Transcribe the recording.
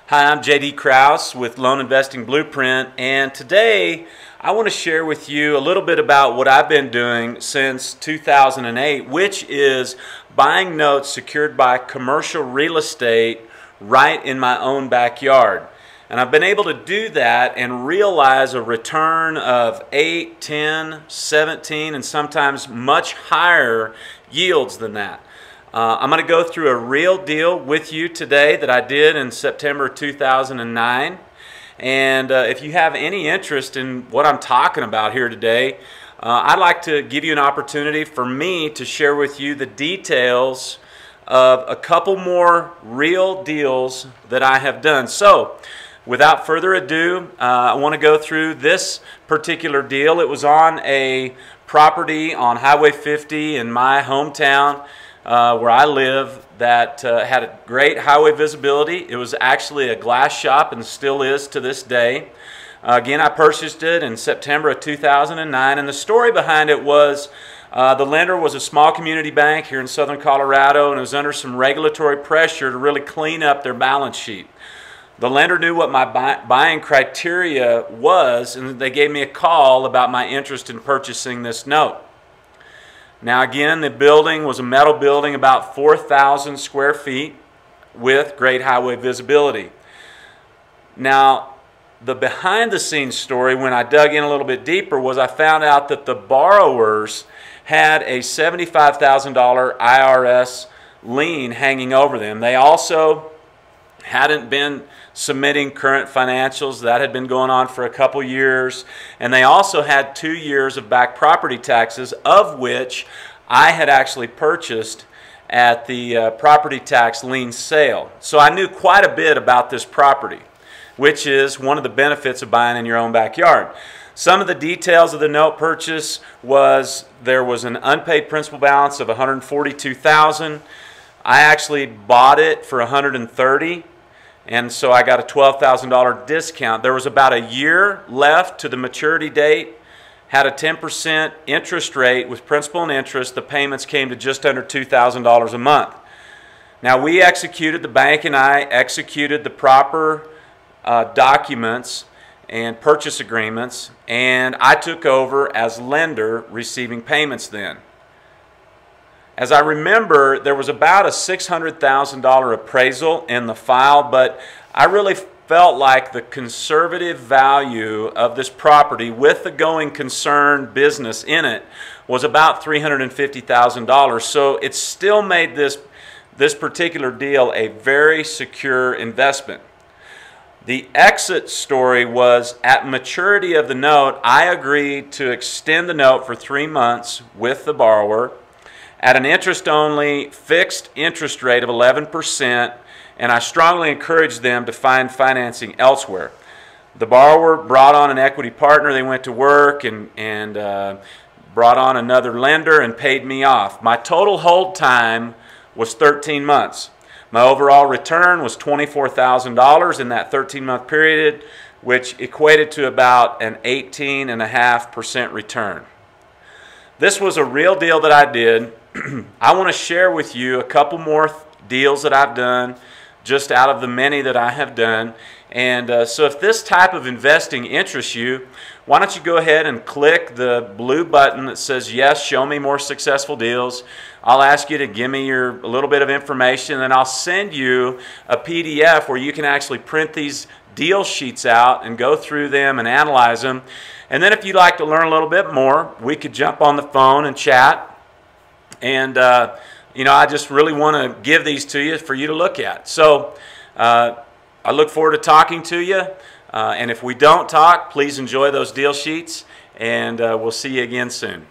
Hi, I'm J.D. Kraus with Loan Investing Blueprint, and today I want to share with you a little bit about what I've been doing since 2008, which is buying notes secured by commercial real estate right in my own backyard. And I've been able to do that and realize a return of 8, 10, 17, and sometimes much higher yields than that. I'm going to go through a real deal with you today that I did in September 2009. And if you have any interest in what I'm talking about here today, I'd like to give you an opportunity for me to share with you the details of a couple more real deals that I have done. So, without further ado, I want to go through this particular deal. It was on a property on Highway 50 in my hometown where I live that had a great highway visibility. It was actually a glass shop and still is to this day. Again, I purchased it in September of 2009, and the story behind it was the lender was a small community bank here in southern Colorado, and it was under some regulatory pressure to really clean up their balance sheet. The lender knew what my buying criteria was, and they gave me a call about my interest in purchasing this note. Now again, the building was a metal building about 4,000 square feet with great highway visibility. Now, the behind the scenes story, when I dug in a little bit deeper, was I found out that the borrowers had a $75,000 IRS lien hanging over them. They also hadn't been submitting current financials. That had been going on for a couple years, and they also had 2 years of back property taxes, of which I had actually purchased at the property tax lien sale. So I knew quite a bit about this property, which is one of the benefits of buying in your own backyard. Some of the details of the note purchase was there was an unpaid principal balance of $142,000. I actually bought it for $130,000, and so I got a $12,000 discount. There was about a year left to the maturity date, had a 10% interest rate with principal and interest. The payments came to just under $2,000 a month. Now the bank and I executed the proper documents and purchase agreements, and I took over as lender, receiving payments then. As I remember, there was about a $600,000 appraisal in the file, but I really felt like the conservative value of this property with the going concern business in it was about $350,000. So it still made this particular deal a very secure investment. The exit story was at maturity of the note, I agreed to extend the note for 3 months with the borrower at an interest-only fixed interest rate of 11%, and I strongly encouraged them to find financing elsewhere. The borrower brought on an equity partner. They went to work and brought on another lender and paid me off. My total hold time was 13 months. My overall return was $24,000 in that 13-month period, which equated to about an 18.5% return. This was a real deal that I did. I want to share with you a couple more deals that I've done just out of the many that I have done. And so if this type of investing interests you, why don't you go ahead and click the blue button that says, yes, show me more successful deals. I'll ask you to give me a little bit of information, and I'll send you a PDF where you can actually print these deal sheets out and go through them and analyze them. And then if you'd like to learn a little bit more, we could jump on the phone and chat. And you know, I just really want to give these to you for you to look at. So I look forward to talking to you. And if we don't talk, please enjoy those deal sheets, and we'll see you again soon.